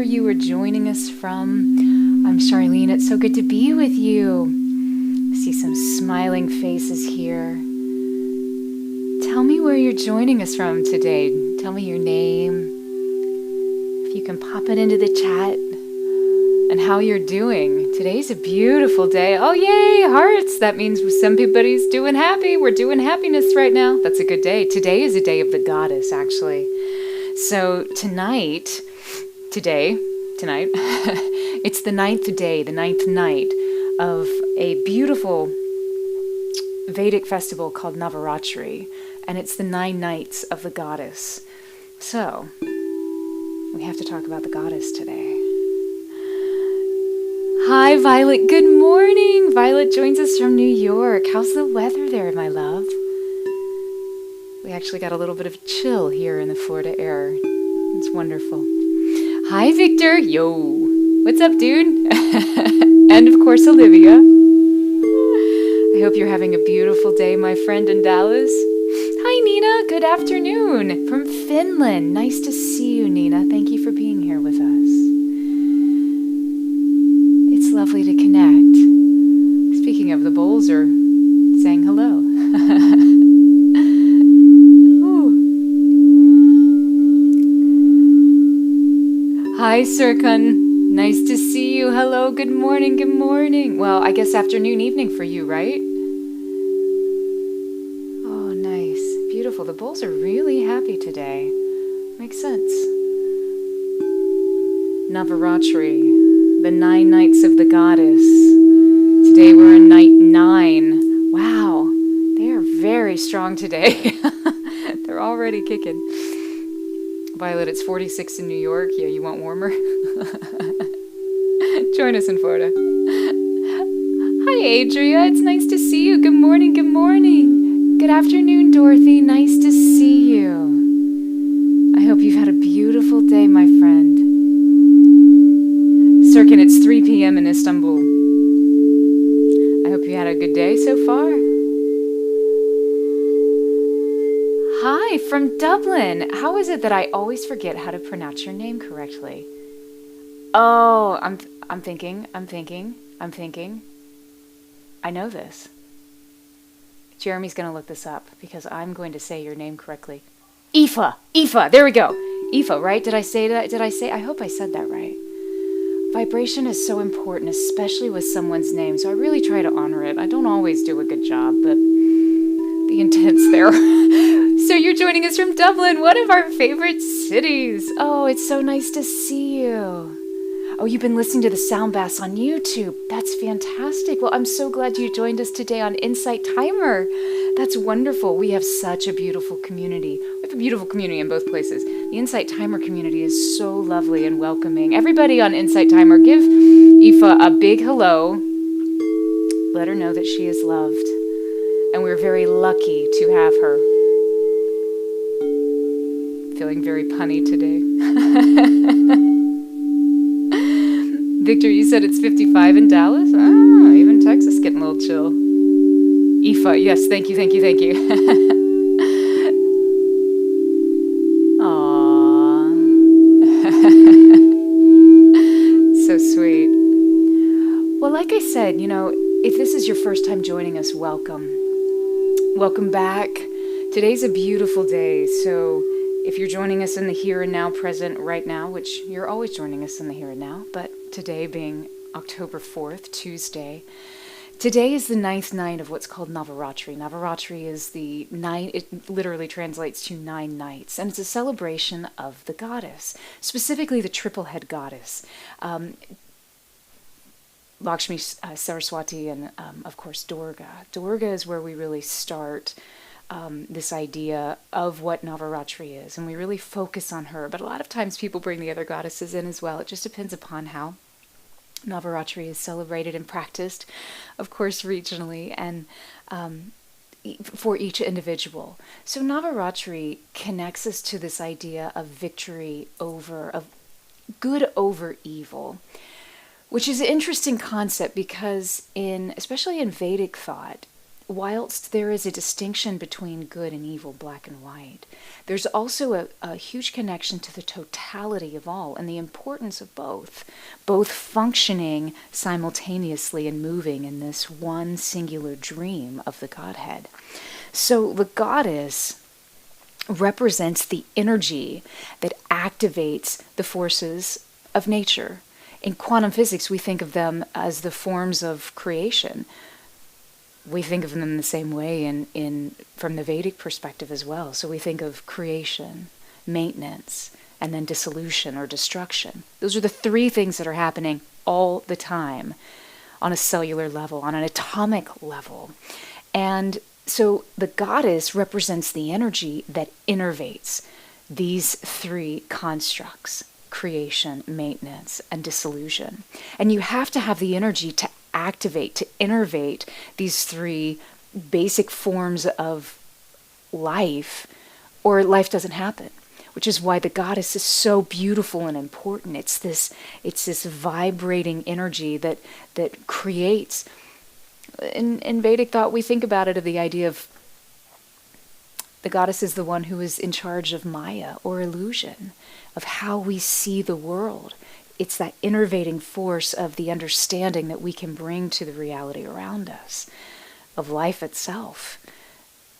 you are joining us from. I'm Charleene. It's so good to be with you. I see some smiling faces here. Tell me where you're joining us from today. Tell me your name. If you can pop it into the chat and how you're doing. Today's a beautiful day. Oh, yay, Hertz. That means somebody's doing happy. We're doing happiness right now. That's a good day. Today is a day of the goddess, actually. So tonight, it's the ninth day, the ninth night of a beautiful Vedic festival called Navaratri, and it's the 9 nights of the goddess. So, we have to talk about the goddess today. Hi, Violet. Good morning. Violet joins us from New York. How's the weather there, my love? We actually got a little bit of chill here in the Florida air. It's wonderful. Hi, Victor. Yo. What's up, dude? And, of course, Olivia. I hope you're having a beautiful day, my friend in Dallas. Hi, Nina. Good afternoon. From Finland. Nice to see you, Nina. Thank you for being here with us. It's lovely to connect. Speaking of, the bowls are saying hello. Hi, Sirkun. Nice to see you. Hello, good morning, good morning. Well, I guess afternoon, evening for you, right? Oh, nice. Beautiful. The bulls are really happy today. Makes sense. Navaratri, the 9 nights of the goddess. Today we're in night 9. Wow, they are very strong today. They're already kicking. Violet, it's 46 in New York. Yeah, you want warmer? Join us in Florida. Hi, Adria. It's nice to see you. Good morning, good morning. Good afternoon, Dorothy. Nice to see you. I hope you've had a beautiful day, my friend. Sirkin, it's 3 p.m. in Istanbul. I hope you had a good day so far. Hi, from Dublin. How is it that I always forget how to pronounce your name correctly? Oh, I'm thinking. I know this. Jeremy's going to look this up because I'm going to say your name correctly. Aoife, there we go. Aoife, right? Did I say that? I hope I said that right. Vibration is so important, especially with someone's name, so I really try to honor it. I don't always do a good job, but the intent's there. So you're joining us from Dublin, one of our favorite cities. Oh, it's so nice to see you. Oh, you've been listening to the sound baths on YouTube. That's fantastic. Well, I'm so glad you joined us today on Insight Timer. That's wonderful. We have such a beautiful community. We have a beautiful community in both places. The Insight Timer community is so lovely and welcoming. Everybody on Insight Timer, give Aoife a big hello. Let her know that she is loved. And we're very lucky to have her. Feeling very punny today. Victor, you said it's 55 in Dallas? Ah, even Texas getting a little chill. Aoife, yes, thank you. Aww. So sweet. Well, like I said, if this is your first time joining us, welcome. Welcome back. Today's a beautiful day, so if you're joining us in the here and now, present right now, which you're always joining us in the here and now, but today being October 4th, Tuesday, today is the 9th night of what's called Navaratri. Navaratri is the 9, it literally translates to 9 nights, and it's a celebration of the goddess, specifically the triple head goddess. Lakshmi, Saraswati, and of course Durga. Durga is where we really start this idea of what Navaratri is, and we really focus on her. But a lot of times people bring the other goddesses in as well. It just depends upon how Navaratri is celebrated and practiced, of course, regionally and for each individual. So Navaratri connects us to this idea of victory of good over evil, which is an interesting concept because especially in Vedic thought, whilst there is a distinction between good and evil, black and white, there's also a huge connection to the totality of all and the importance of both functioning simultaneously and moving in this one singular dream of the Godhead. So the goddess represents the energy that activates the forces of nature. In quantum physics, we think of them as the forms of creation. We think of them in the same way from the Vedic perspective as well. So we think of creation, maintenance, and then dissolution or destruction. Those are the three things that are happening all the time on a cellular level, on an atomic level. And so the goddess represents the energy that innervates these three constructs: creation, maintenance, and dissolution. And you have to have the energy to activate, to innervate these three basic forms of life, or life doesn't happen. Which is why the goddess is so beautiful and important. It's this vibrating energy that creates. In Vedic thought, we think about it of the idea of the goddess is the one who is in charge of Maya, or illusion, of how we see the world. It's that innervating force of the understanding that we can bring to the reality around us, of life itself.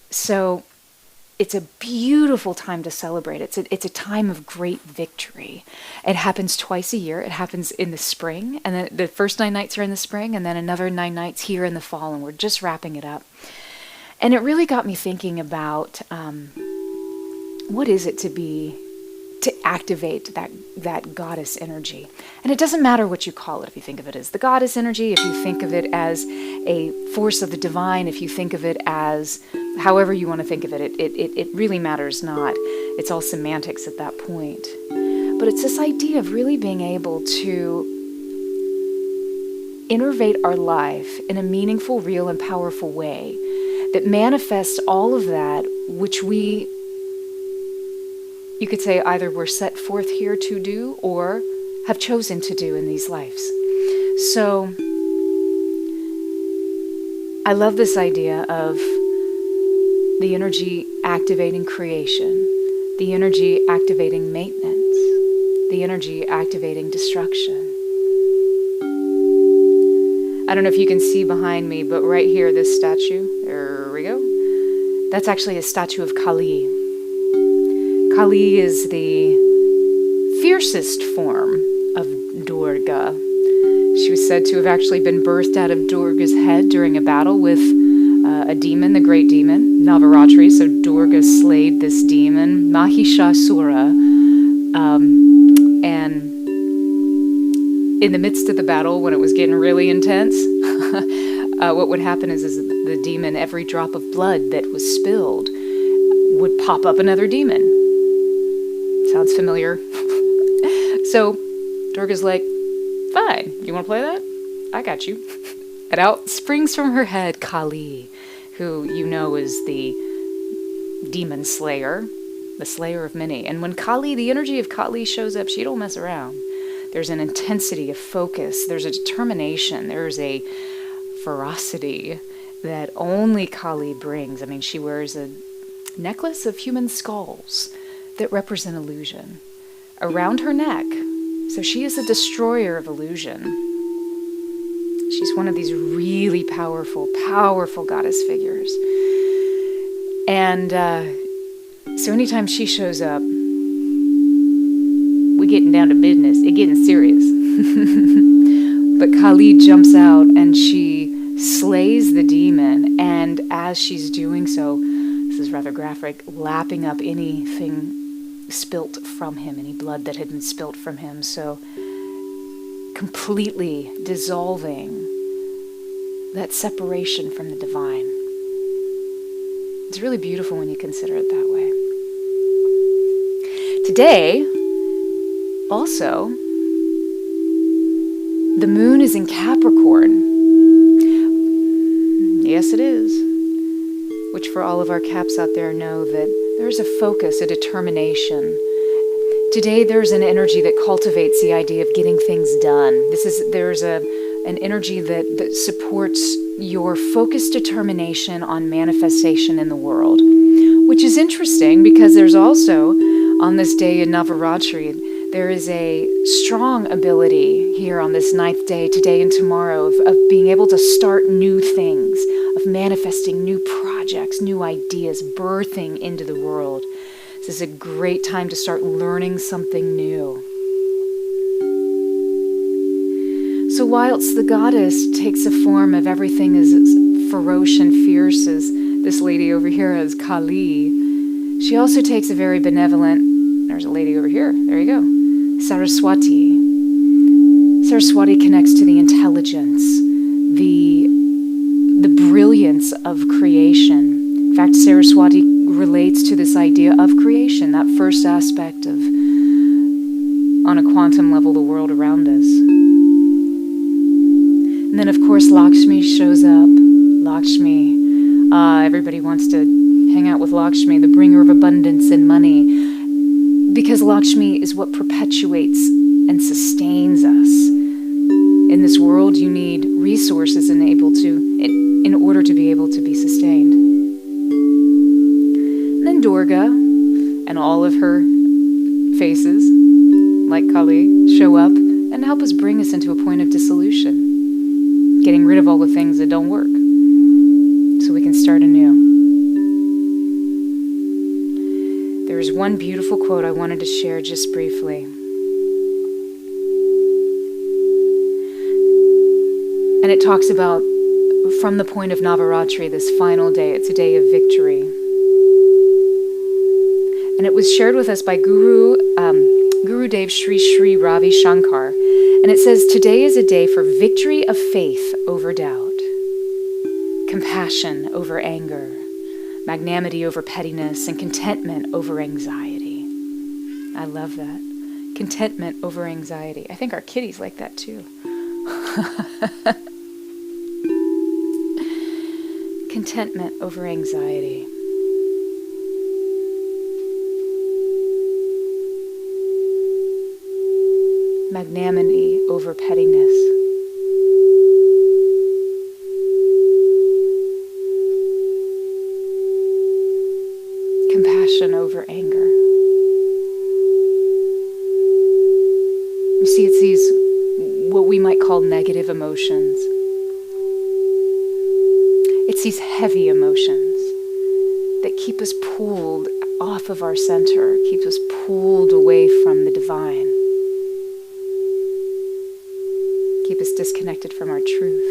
So it's a beautiful time to celebrate. It's a time of great victory. It happens twice a year. It happens in the spring, and then the first 9 nights are in the spring, and then another 9 nights here in the fall, and we're just wrapping it up. And it really got me thinking about what is it to activate that goddess energy. And it doesn't matter what you call it, if you think of it as the goddess energy, if you think of it as a force of the divine, if you think of it as however you want to think of it, it really matters not. It's all semantics at that point. But it's this idea of really being able to innervate our life in a meaningful, real, and powerful way that manifests all of that which you could say either we're set forth here to do or have chosen to do in these lives. So I love this idea of the energy activating creation, the energy activating maintenance, the energy activating destruction. I don't know if you can see behind me, but right here, this statue, there we go. That's actually a statue of Kali. Kali is the fiercest form of Durga. She was said to have actually been birthed out of Durga's head during a battle with a demon, the great demon, Navaratri. So Durga slayed this demon, Mahishasura, and in the midst of the battle, when it was getting really intense, what would happen is the demon, every drop of blood that was spilled would pop up another demon. Sounds familiar? So Durga's like, fine, you want to play that? I got you. And out springs from her head Kali, who you know is the demon slayer, the slayer of many. And when Kali, the energy of Kali shows up, she don't mess around. There's an intensity, a focus, there's a determination, there's a ferocity that only Kali brings. I mean, she wears a necklace of human skulls that represent illusion around her neck. So she is a destroyer of illusion. She's one of these really powerful goddess figures. And so anytime she shows up, we're getting down to business. It's getting serious. But Kali jumps out and she slays the demon. And as she's doing so, this is rather graphic, lapping up anything spilt from him, any blood that had been spilt from him. So completely dissolving that separation from the divine. It's really beautiful when you consider it that way. Today, also, the moon is in Capricorn. Yes, it is. Which for all of our Caps out there know that there's a focus, a determination. Today there's an energy that cultivates the idea of getting things done. There's an energy that supports your focused determination on manifestation in the world, which is interesting because there's also, on this day in Navaratri, there is a strong ability here on this 9th day, today and tomorrow, of being able to start new things, of manifesting new projects, new ideas, birthing into the world. This is a great time to start learning something new. So whilst the goddess takes a form of everything as ferocious and fierce as this lady over here as Kali, she also takes a very benevolent, there's a lady over here, there you go, Saraswati. Saraswati connects to the intelligence, the brilliance of creation. In fact, Saraswati relates to this idea of creation, that first aspect of, on a quantum level, the world around us. And then, of course, Lakshmi shows up. Lakshmi, everybody wants to hang out with Lakshmi, the bringer of abundance and money, because Lakshmi is what perpetuates and sustains us. In this world, you need resources in order to be able to be sustained. And then Durga and all of her faces, like Kali, show up and help us bring us into a point of dissolution, getting rid of all the things that don't work, so we can start anew. There's one beautiful quote I wanted to share just briefly. And it talks about, from the point of Navaratri, this final day, it's a day of victory. And it was shared with us by Guru Dev Sri Sri Ravi Shankar. And it says, today is a day for victory of faith over doubt, compassion over anger, magnanimity over pettiness, and contentment over anxiety. I love that. Contentment over anxiety. I think our kitty's like that too. Contentment over anxiety. Magnanimity over pettiness. Compassion over anger. You see, it's these, what we might call negative emotions. It's these heavy emotions that keep us pulled off of our center, keep us pulled away from the divine, keep us disconnected from our truth.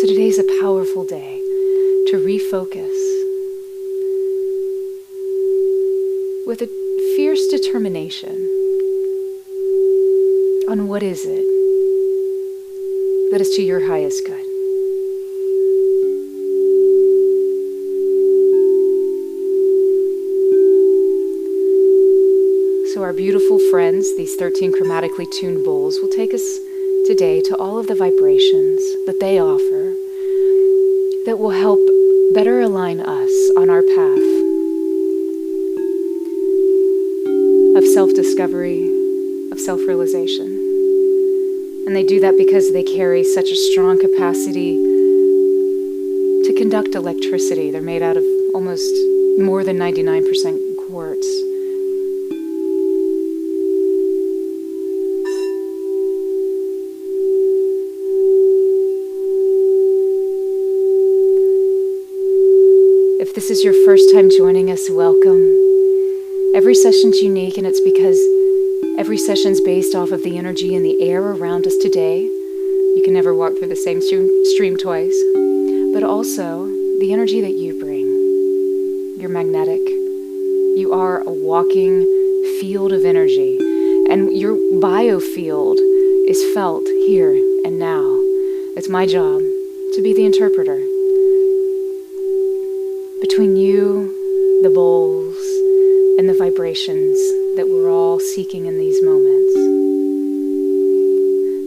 So today's a powerful day to refocus with a fierce determination on what is it that is to your highest good. So our beautiful friends, these 13 chromatically tuned bowls, will take us today to all of the vibrations that they offer that will help better align us on our path of self-discovery, of self-realization. And they do that because they carry such a strong capacity to conduct electricity. They're made out of almost more than 99% quartz. If this is your first time joining us, welcome. Every session's unique, and it's because every session's based off of the energy in the air around us today. You can never walk through the same stream twice. But also the energy that you bring. You're magnetic. You are a walking field of energy. And your biofield is felt here and now. It's my job to be the interpreter between you, the bowls, and the vibrations that we're all seeking in these moments.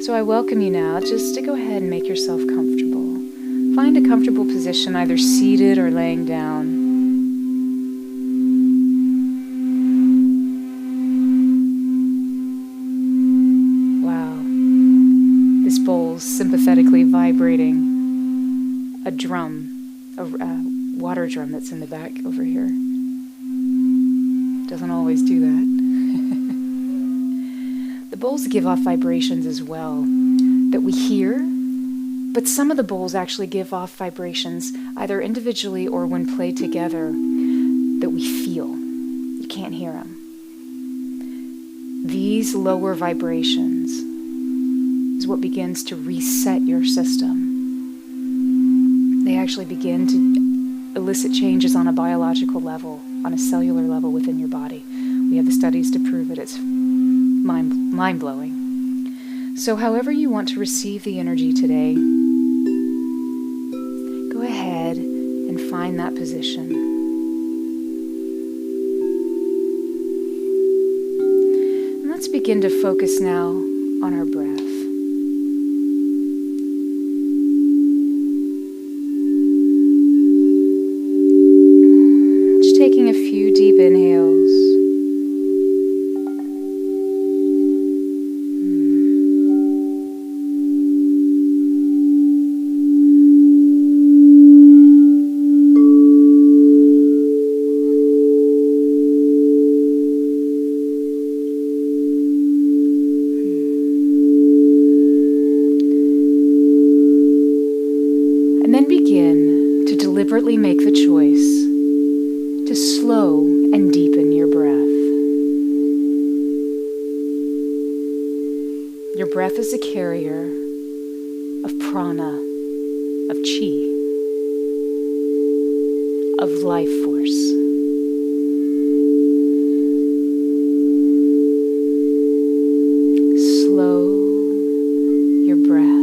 So I welcome you now just to go ahead and make yourself comfortable. Find a comfortable position, either seated or laying down. Wow. This bowl sympathetically vibrating a drum, a water drum that's in the back over here. Doesn't always do that. The bowls give off vibrations as well that we hear, but some of the bowls actually give off vibrations either individually or when played together that we feel. You can't hear them. These lower vibrations is what begins to reset your system. They actually begin to elicit changes on a biological level, on a cellular level within your body. We have the studies to prove it. It's mind-blowing. So however you want to receive the energy today, go ahead and find that position. And let's begin to focus now on our breath. Just taking a few deep inhales. And then begin to deliberately make the choice to slow and deepen your breath. Your breath is a carrier of prana, of chi, of life force. Slow your breath.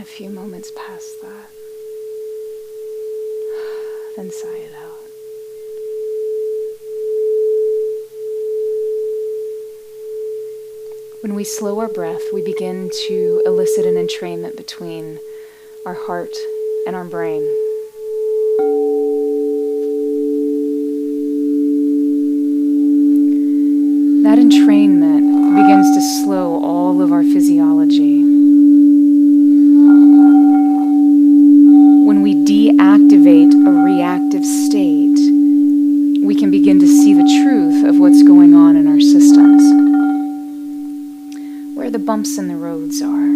few moments past that. Then sigh it out. When we slow our breath, we begin to elicit an entrainment between our heart and our brain. That entrainment begins to slow all of our physiology. When we deactivate a reactive state, we can begin to see the truth of what's going on in our systems, where the bumps in the roads are.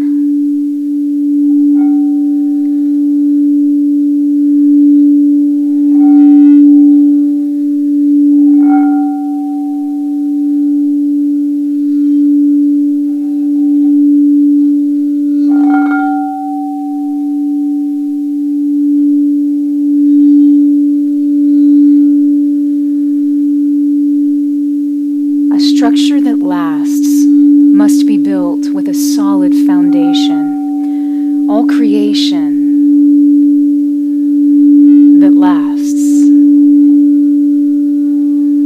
Structure that lasts must be built with a solid foundation. All creation that lasts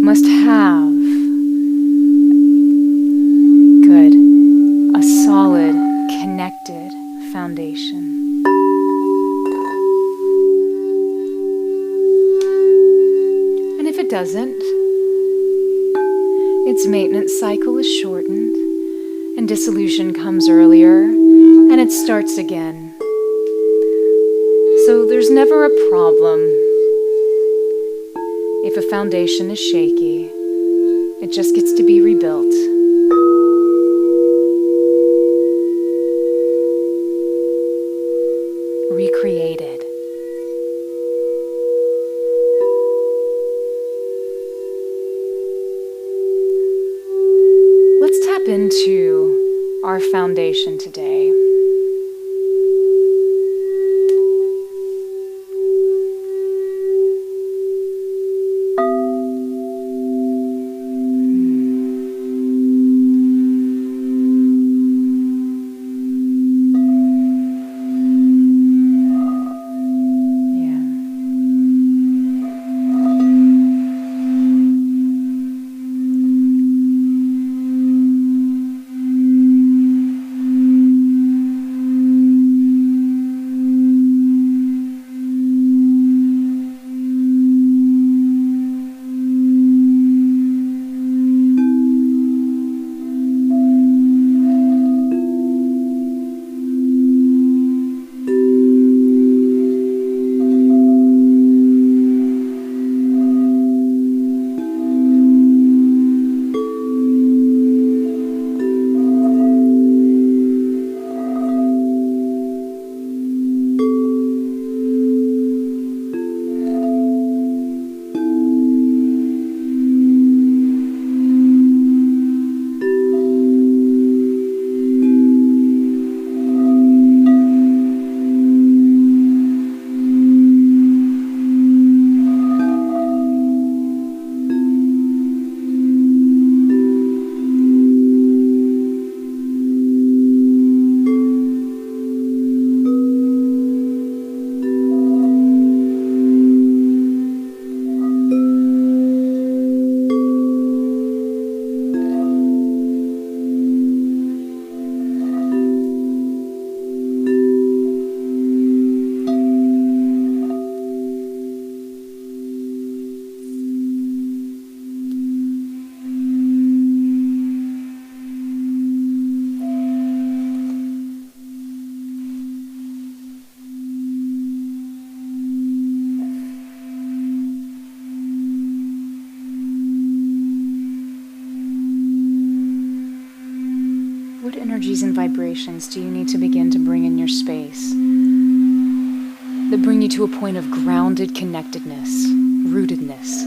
must have a solid, connected foundation. And if it doesn't, its maintenance cycle is shortened, and dissolution comes earlier, and it starts again. So there's never a problem. If a foundation is shaky, it just gets to be rebuilt. Recreated. Into our foundation today. What energies and vibrations do you need to begin to bring in your space that bring you to a point of grounded connectedness, rootedness?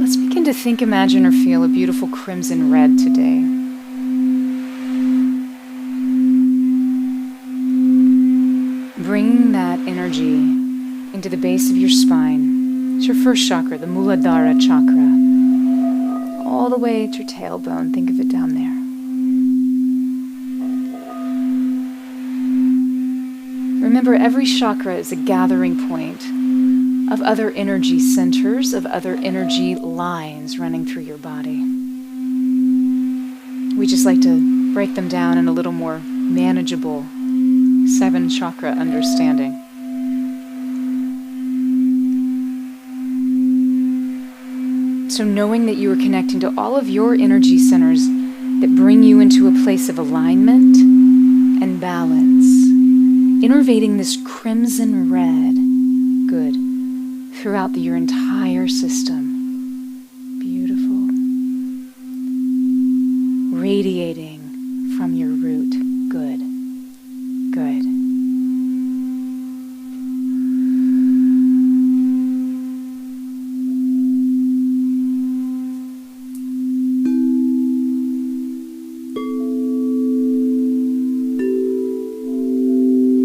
Let's begin to think, imagine, or feel a beautiful crimson red today. Bringing that energy into the base of your spine. It's your first chakra, the Muladhara chakra. all the way to your tailbone. Think of it down there. Remember, every chakra is a gathering point of other energy centers, of other energy lines running through your body. We just like to break them down in a little more manageable 7 chakra understanding. So knowing that you are connecting to all of your energy centers that bring you into a place of alignment and balance, innervating this crimson red, good, throughout your entire system. Beautiful. Radiating from your root. Good. Good.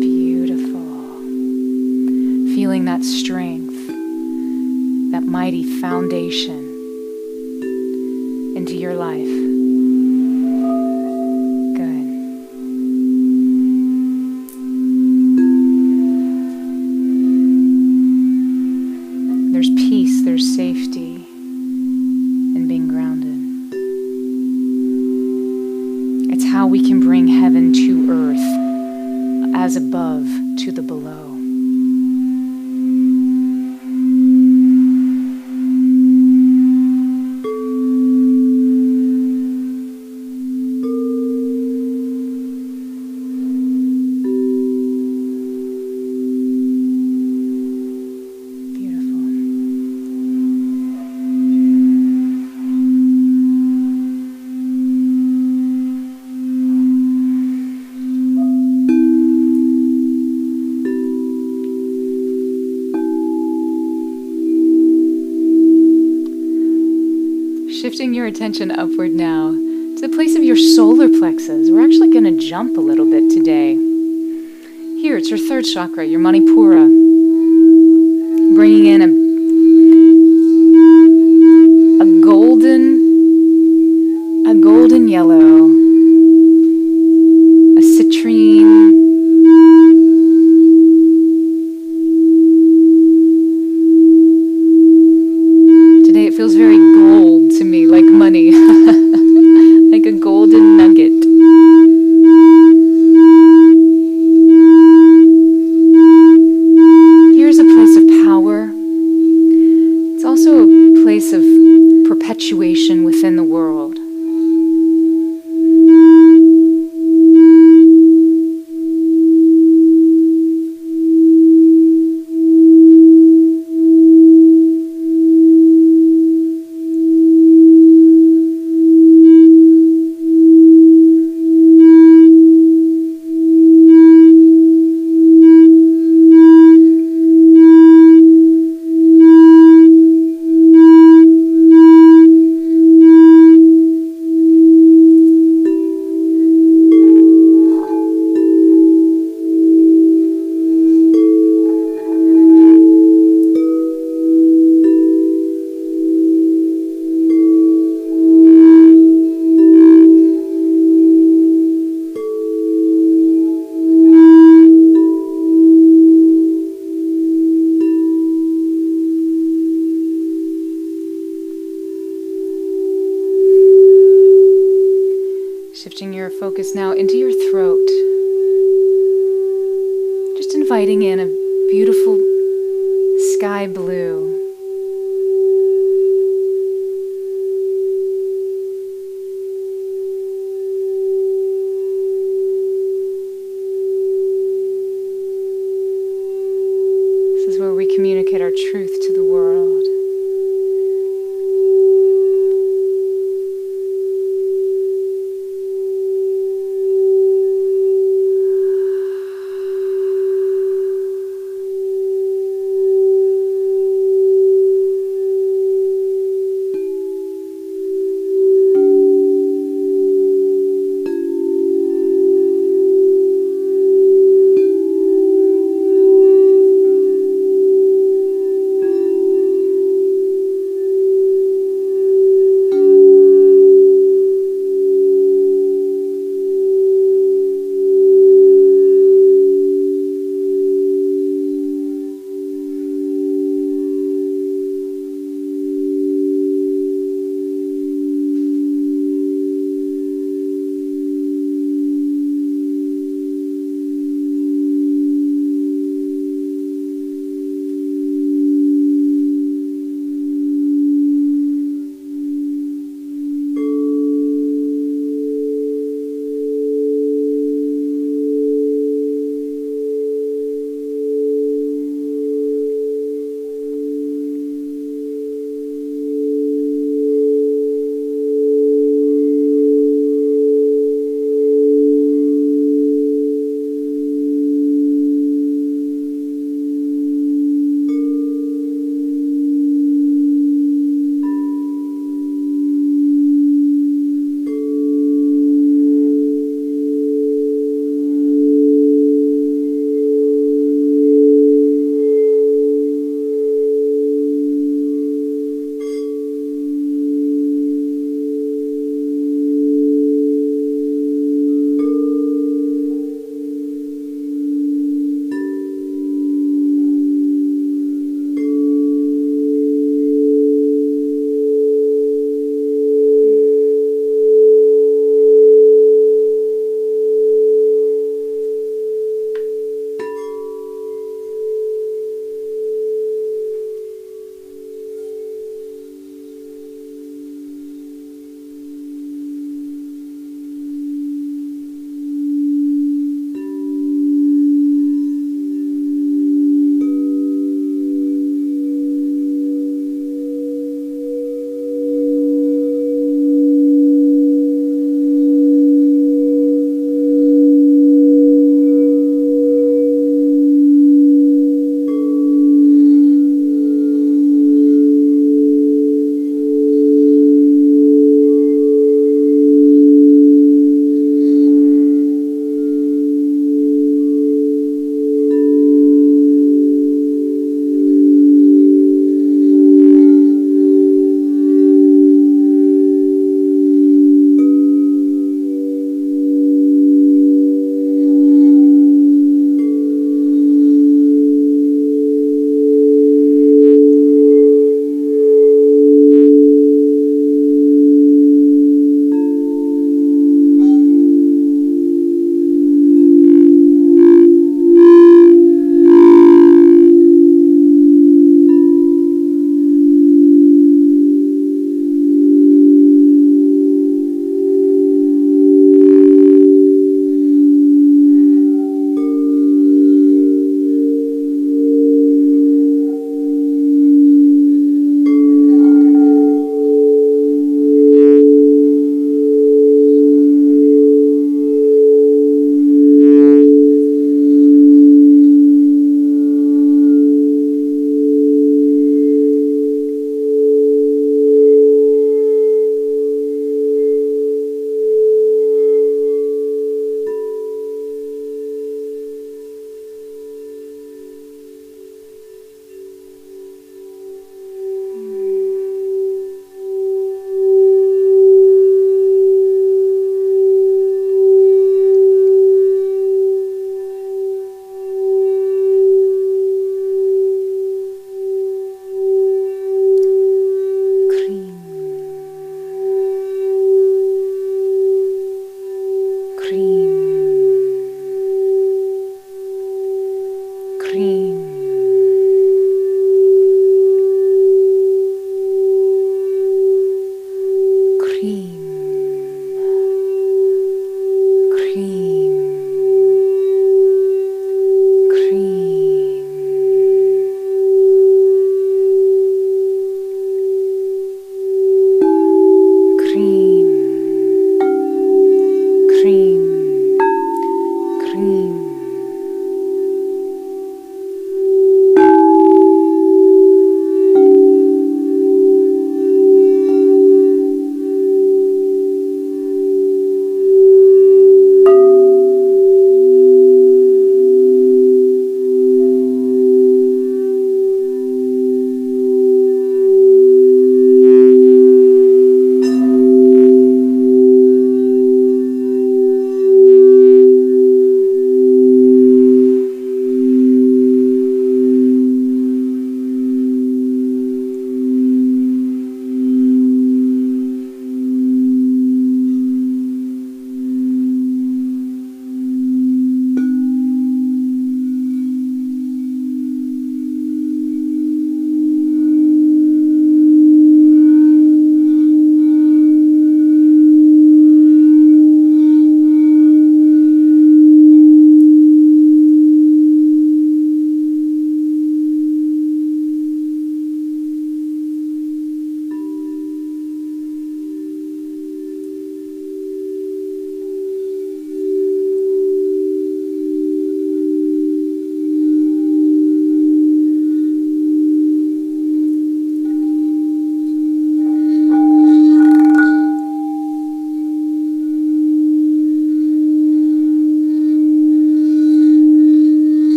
Beautiful. Feeling that strength, that mighty foundation into your life. Good. There's peace, there's safety in being grounded. It's how we can bring heaven to earth, as above to the below. Shifting your attention upward now to the place of your solar plexus. We're actually going to jump a little bit today. Here, it's your 3rd chakra, your Manipura. Bringing in a golden yellow, a citrine, today it feels very gold to me, like money, like a golden nugget. Here's a place of power. It's also a place of perpetuation within the world. Shifting your focus now into your throat. Just inviting in a beautiful sky blue. This is where we communicate our truth to the world.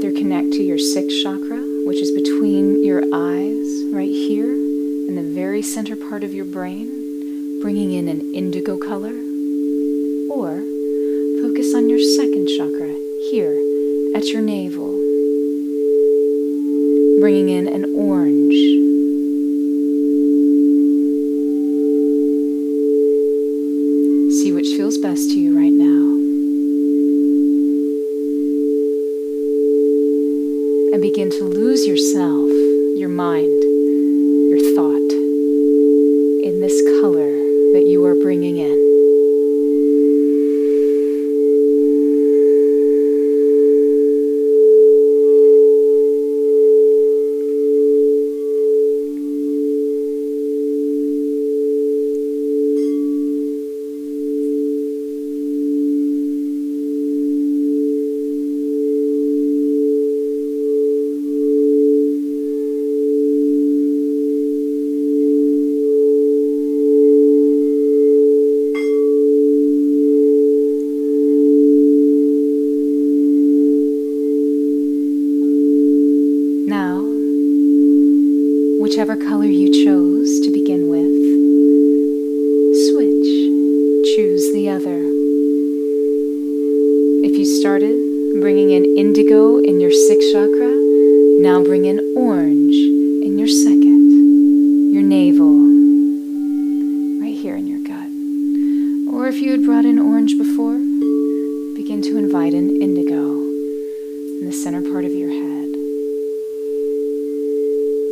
either connect to your sixth chakra, which is between your eyes, right here, in the very center part of your brain, bringing in an indigo color, or focus on your second chakra, here, at your navel, bringing in an orange. See which feels best to you right now. And begin to lose yourself, your mind, your thought, in this color that you are bringing in. Whichever color you chose to begin with, switch, choose the other. If you started bringing in indigo in your sixth chakra, now bring in orange in your second, your navel, right here in your gut. Or if you had brought in orange before, begin to invite in indigo in the center part of your head.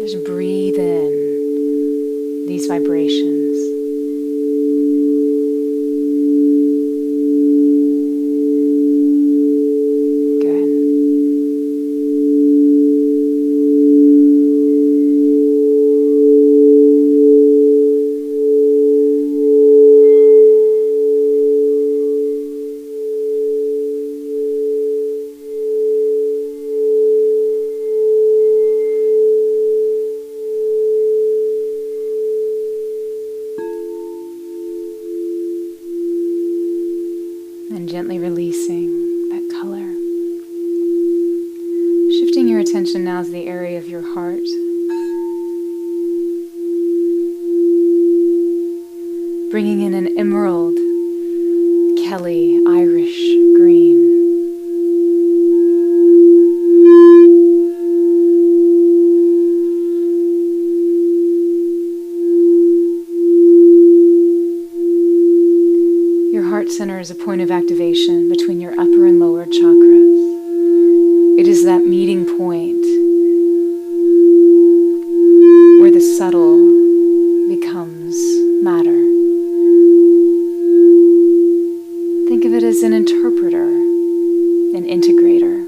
Just breathe in these vibrations. Good. And gently releasing that color. Shifting your attention now to the area of your heart. Bringing in an emerald, Kelly, Irish green. Center is a point of activation between your upper and lower chakras. It is that meeting point where the subtle becomes matter. Think of it as an interpreter, an integrator,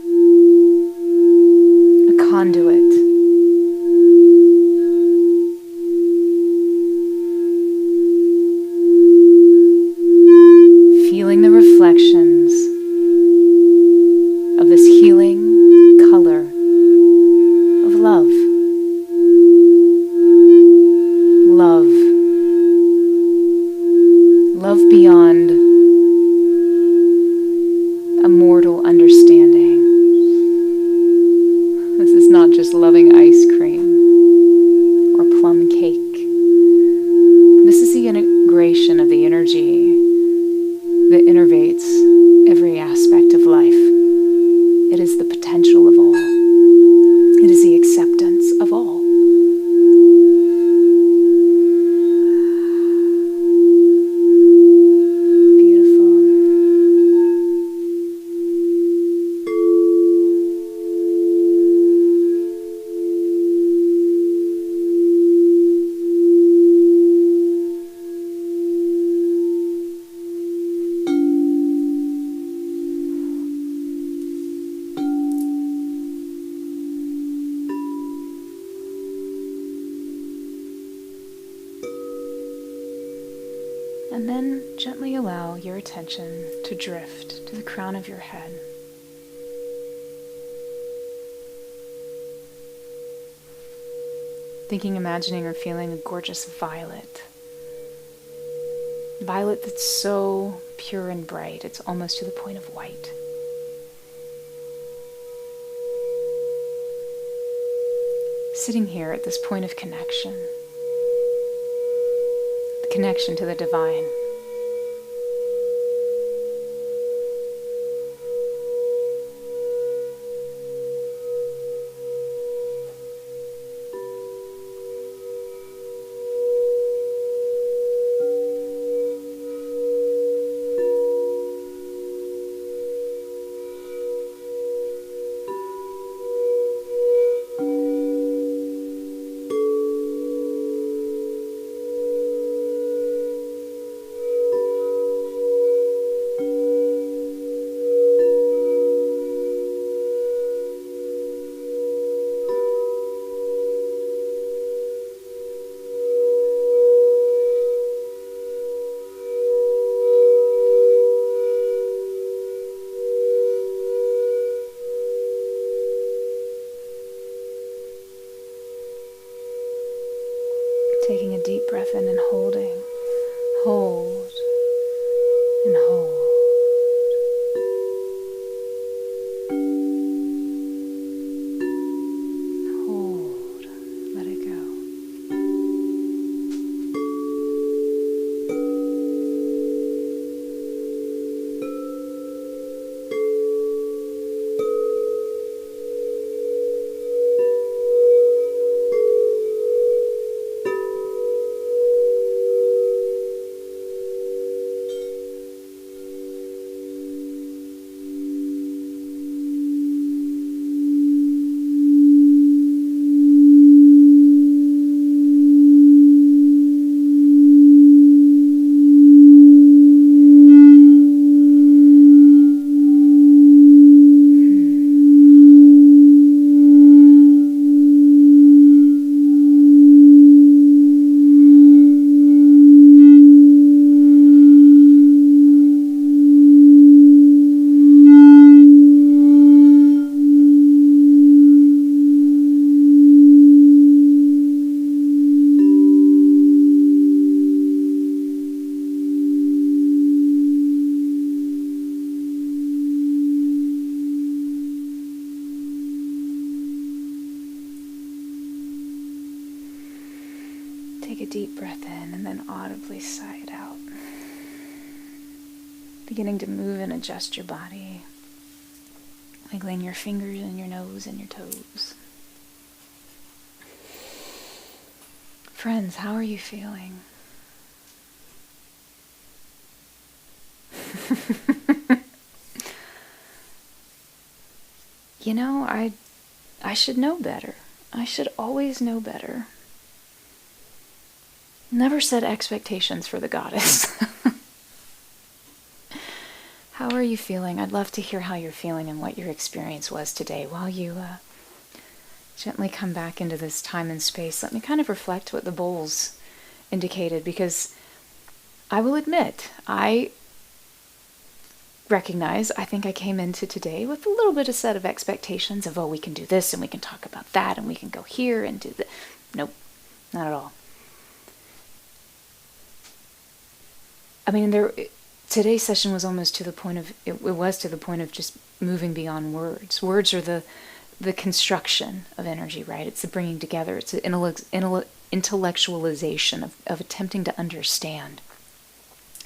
a conduit. Feeling the reflections of this healing color of love. Love. Love beyond a mortal understanding. This is not just loving ice cream or plum cake. This is the integration of the energy that innervates every aspect of life. It is the potential of all. It is the acceptance of all. Beautiful. And then gently allow your attention to drift to the crown of your head. Thinking, imagining, or feeling a gorgeous violet. Violet that's so pure and bright, it's almost to the point of white. sitting here at this point of connection, the connection to the divine. Taking a deep breath in and holding. Hold and hold. Hold. Let it go. Take a deep breath in and then audibly sigh it out. Beginning to move and adjust your body, wiggling your fingers and your nose and your toes. Friends, how are you feeling? You know, I should know better. I should always know better. Never set expectations for the goddess. How are you feeling? I'd love to hear how you're feeling and what your experience was today. While you gently come back into this time and space, let me kind of reflect what the bowls indicated, because I will admit, I recognize, I think I came into today with a little bit of set of expectations of, oh, we can do this and we can talk about that and we can go here and do that. Nope, not at all. I mean, today's session was almost to the point of, it was to the point of just moving beyond words. Words are the construction of energy, right? It's the bringing together. It's an intellectualization of attempting to understand,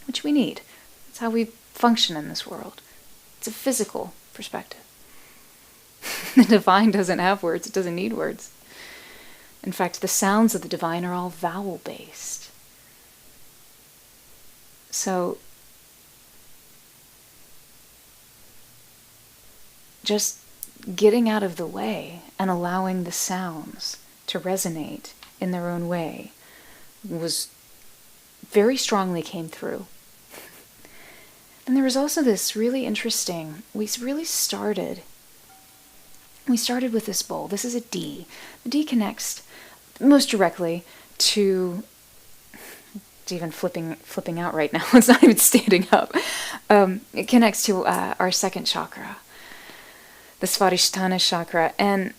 which we need. It's how we function in this world. It's a physical perspective. The divine doesn't have words. It doesn't need words. In fact, the sounds of the divine are all vowel-based. So, just getting out of the way and allowing the sounds to resonate in their own way was very strongly came through. And there was also this really interesting, we started with this bowl. This is a D. The D connects most directly to, it's even flipping out right now. It's not even standing up. It connects to our second chakra, the Svadhisthana chakra. And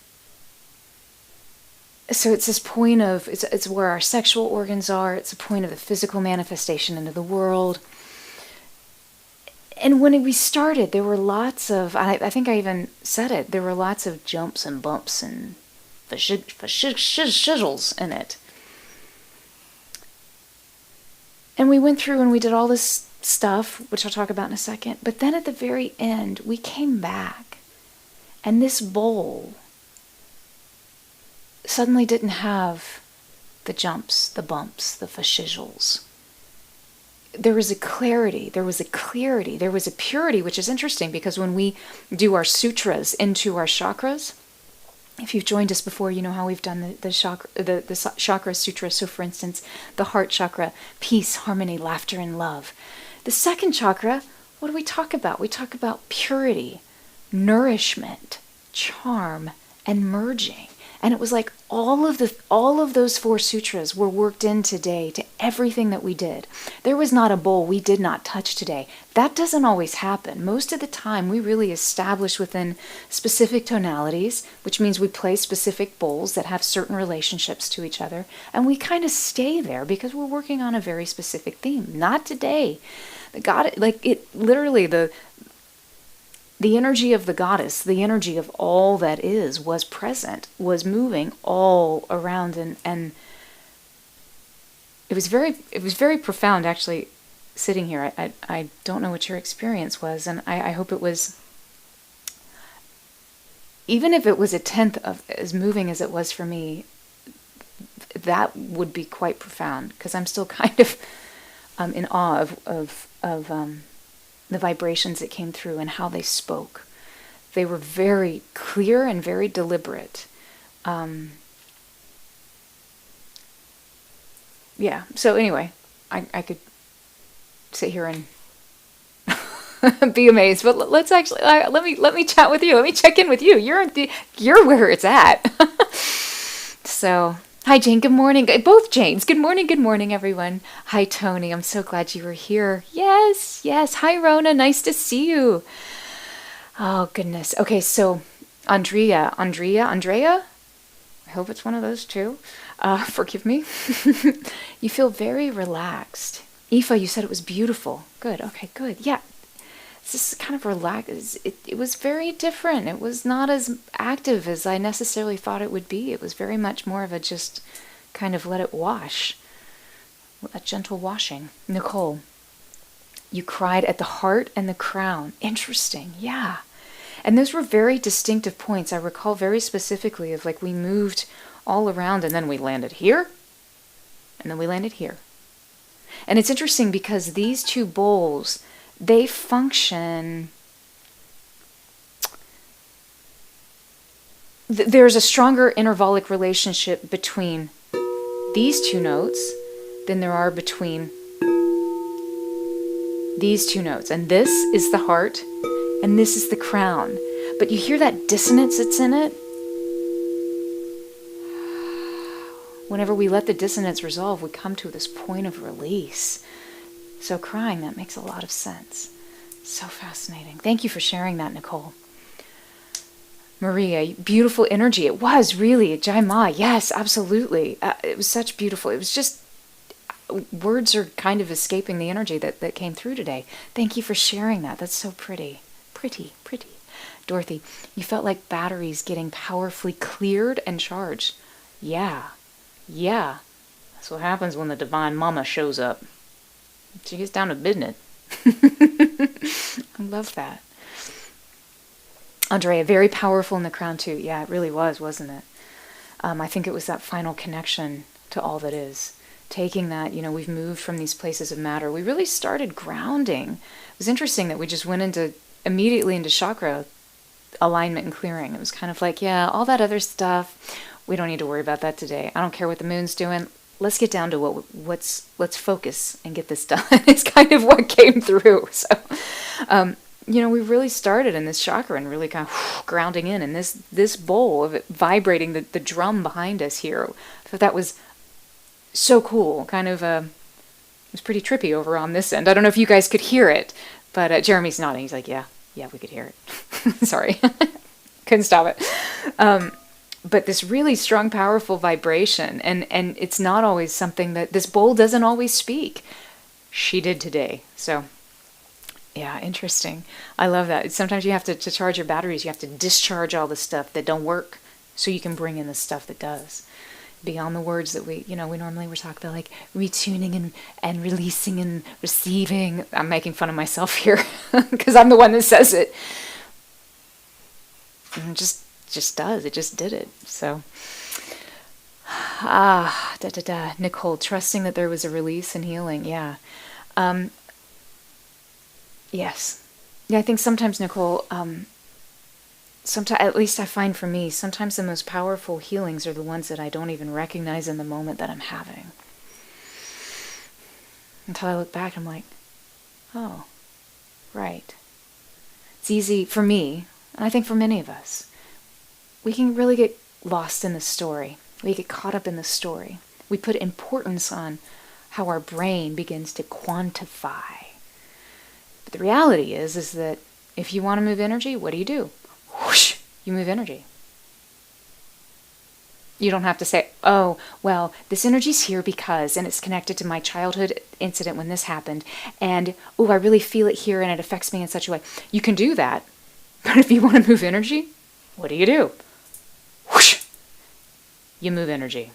so it's this point of, it's where our sexual organs are. It's a point of the physical manifestation into the world. And when we started, there were lots of, I think I even said it, there were lots of jumps and bumps and shizzles in it. And we went through and we did all this stuff, which I'll talk about in a second. But then at the very end, we came back. And this bowl suddenly didn't have the jumps, the bumps, the fashizzles. There was a clarity, there was a clarity, there was a purity, which is interesting because when we do our sutras into our chakras, if you've joined us before, you know how we've done the chakra sutra. So for instance, the heart chakra, peace, harmony, laughter, and love. The second chakra, what do we talk about? We talk about purity, nourishment, charm, and merging. And it was like all of those 4 sutras were worked in today to everything that we did. There was not a bowl we did not touch today. That doesn't always happen. Most of the time, we really establish within specific tonalities, which means we play specific bowls that have certain relationships to each other, and we kind of stay there because we're working on a very specific theme. Not today. The energy of the goddess, the energy of all that is, was present, was moving all around, and it was very profound. Actually, sitting here, I don't know what your experience was, and I hope it was, even if it was a tenth of as moving as it was for me, that would be quite profound because I'm still kind of in awe of the vibrations that came through and how they spoke. They were very clear and very deliberate. So anyway, I could sit here and be amazed, but let's actually let me chat with you. Let me check in with you. You're where it's at. So, hi Jane, good morning. Both Janes, good morning everyone. Hi Tony, I'm so glad you were here. Yes. Hi Rona, nice to see you. Oh goodness. Okay, so Andrea, I hope it's one of those two. Forgive me. You feel very relaxed. Aoife, you said it was beautiful. Good, okay, good. Yeah, it's just kind of relaxed. It was very different. It was not as active as I necessarily thought it would be. It was very much more of a just kind of let it wash. A gentle washing. Nicole, you cried at the heart and the crown. Interesting, yeah. And those were very distinctive points. I recall very specifically of like we moved all around and then we landed here and then we landed here. And it's interesting because these two bowls, they function, there's a stronger intervallic relationship between these two notes than there are between these two notes. And this is the heart and this is the crown. But you hear that dissonance that's in it? Whenever we let the dissonance resolve, we come to this point of release. So crying, that makes a lot of sense. So fascinating. Thank you for sharing that, Nicole. Maria, beautiful energy. It was really, Jai Ma, yes, absolutely. It was such beautiful. It was just, words are kind of escaping the energy that came through today. Thank you for sharing that. That's so pretty. Pretty. Dorothy, you felt like batteries getting powerfully cleared and charged. Yeah. That's what happens when the divine mama shows up. She gets down to business. I love that. Andrea, very powerful in the crown too. Yeah, it really was, wasn't it? I think it was that final connection to all that is. Taking that, we've moved from these places of matter. We really started grounding. It was interesting that we just went immediately into chakra alignment and clearing. It was kind of like, yeah, all that other stuff, we don't need to worry about that today. I don't care what the moon's doing. Let's get down to let's focus and get this done. It's kind of what came through. So, we really started in this chakra and really kind of grounding in, and this bowl of it vibrating the drum behind us here. So that was so cool. Kind of, it was pretty trippy over on this end. I don't know if you guys could hear it, but Jeremy's nodding. He's like, yeah, we could hear it. Sorry. Couldn't stop it. But this really strong, powerful vibration, and it's not always something that this bowl doesn't always speak. She did today. So, yeah, interesting. I love that. Sometimes you have to charge your batteries, you have to discharge all the stuff that don't work so you can bring in the stuff that does. Beyond the words that we normally we're talking about, like retuning and releasing and receiving. I'm making fun of myself here because I'm the one that says it. And it just does. It just did it. So, Nicole, trusting that there was a release and healing. Yeah. Yes. Yeah, I think sometimes, Nicole, sometimes, at least I find for me, sometimes the most powerful healings are the ones that I don't even recognize in the moment that I'm having. Until I look back, I'm like, oh, right. It's easy for me, and I think for many of us. We can really get lost in the story. We get caught up in the story. We put importance on how our brain begins to quantify. But the reality is that if you want to move energy, what do? Whoosh, you move energy. You don't have to say, oh, well, this energy's here because, and it's connected to my childhood incident when this happened, and, oh, I really feel it here and it affects me in such a way. You can do that, but if you want to move energy, what do? Whoosh, you move energy.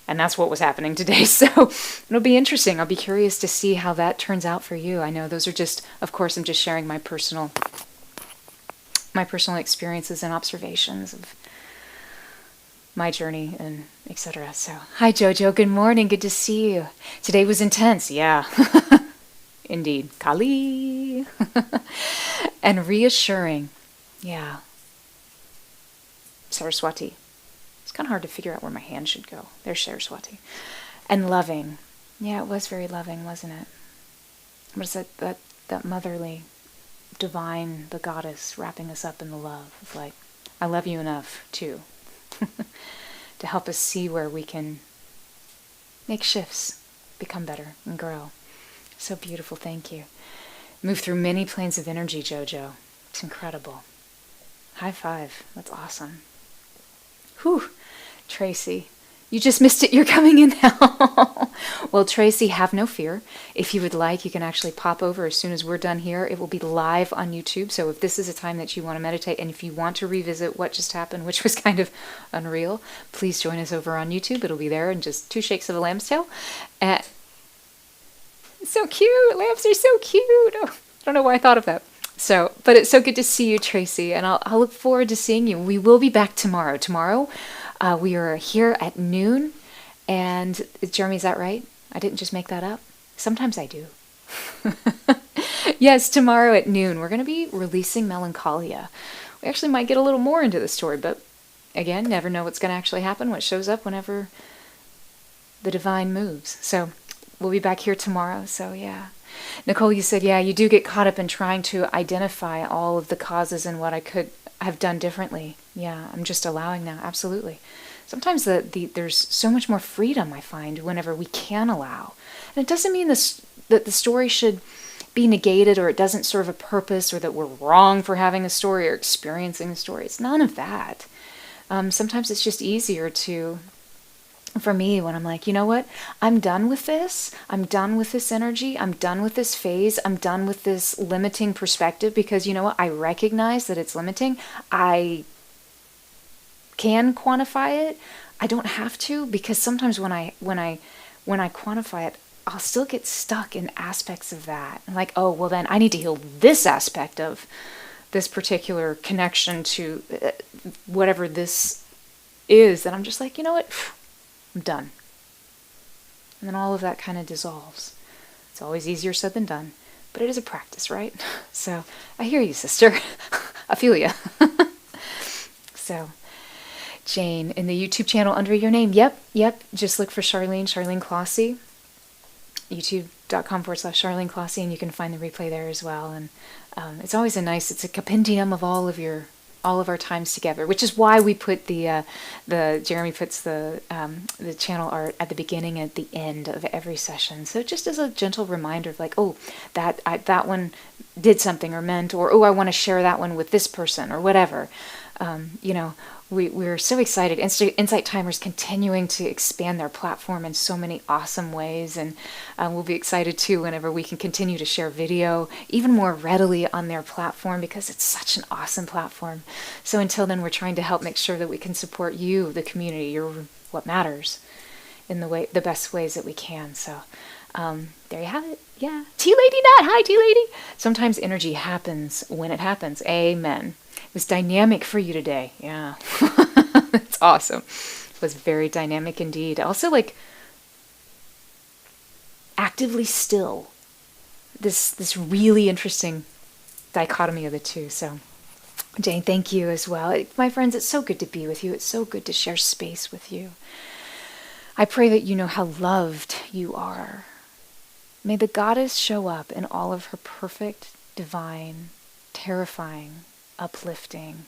And that's what was happening today. So it'll be interesting. I'll be curious to see how that turns out for you. I know those are just, of course, I'm just sharing my personal experiences and observations of my journey and etc. So, hi Jojo, good morning, good to see you. Today was intense, yeah. Indeed. Kali. And reassuring, yeah. Saraswati. It's kind of hard to figure out where my hand should go. There's Saraswati. And loving. Yeah, it was very loving, wasn't it? What is that motherly, divine, the goddess wrapping us up in the love of like, I love you enough too. To help us see where we can make shifts, become better, and grow. So beautiful, thank you. Move through many planes of energy, Jojo. It's incredible. High five, that's awesome. Whew, Tracy, you just missed it, you're coming in now. Well, Tracy, have no fear. If you would like, you can actually pop over as soon as we're done here. It will be live on YouTube, so if this is a time that you want to meditate, and if you want to revisit what just happened, which was kind of unreal, please join us over on YouTube. It'll be there in just 2 shakes of a lamb's tail. So cute, lambs are so cute. Oh, I don't know why I thought of that. So, but it's so good to see you, Tracy, and I'll look forward to seeing you. We will be back tomorrow. Tomorrow, we are here at noon, and Jeremy, is that right? I didn't just make that up. Sometimes I do. Yes, tomorrow at noon, we're going to be releasing Melancholia. We actually might get a little more into the story, but again, never know what's going to actually happen, what shows up whenever the divine moves. So we'll be back here tomorrow, so yeah. Nicole, you said, yeah, you do get caught up in trying to identify all of the causes and what I could have done differently. Yeah, I'm just allowing now, absolutely. Sometimes there's so much more freedom, I find, whenever we can allow. And it doesn't mean that the story should be negated or it doesn't serve a purpose or that we're wrong for having a story or experiencing a story. It's none of that. Sometimes it's just easier to... For me, when I'm like, you know what, I'm done with this. I'm done with this energy. I'm done with this phase. I'm done with this limiting perspective because you know what, I recognize that it's limiting. I can quantify it. I don't have to because sometimes when I quantify it, I'll still get stuck in aspects of that. I'm like, oh, well then I need to heal this aspect of this particular connection to whatever this is. That I'm just like, you know what, I'm done. And then all of that kind of dissolves. It's always easier said than done, but it is a practice, right? So I hear you, sister. I feel you. So Jane, in the YouTube channel under your name. Yep. Just look for Charlene Clossy. YouTube.com/Charlene Clossy, and you can find the replay there as well. And it's always it's a compendium of all of our times together, which is why we put Jeremy puts the channel art at the beginning and at the end of every session. So just as a gentle reminder of like, oh, that one did something or meant, or oh, I want to share that one with this person or whatever, we're so excited. Insight Timer's continuing to expand their platform in so many awesome ways, and we'll be excited too whenever we can continue to share video even more readily on their platform, because it's such an awesome platform. So until then, we're trying to help make sure that we can support you, the community. You're what matters, in the best ways that we can. So there you have it. Yeah. Tea Lady Nat. Hi, Tea Lady. Sometimes energy happens when it happens. Amen. It was dynamic for you today. Yeah. It's awesome. It was very dynamic indeed. Also, like, actively still. This really interesting dichotomy of the two. So, Jane, thank you as well. My friends, it's so good to be with you. It's so good to share space with you. I pray that you know how loved you are. May the goddess show up in all of her perfect, divine, terrifying, uplifting,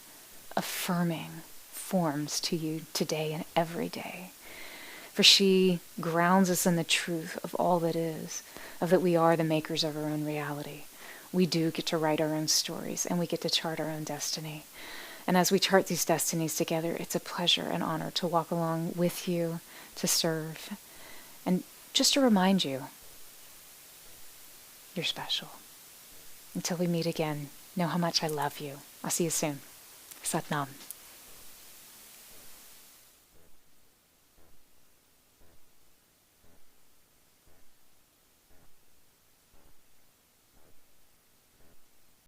affirming forms to you today and every day. For she grounds us in the truth of all that is, of that we are the makers of our own reality. We do get to write our own stories, and we get to chart our own destiny. And as we chart these destinies together, it's a pleasure and honor to walk along with you, to serve, and just to remind you, you're special. Until we meet again, know how much I love you. I'll see you soon. Sat Nam.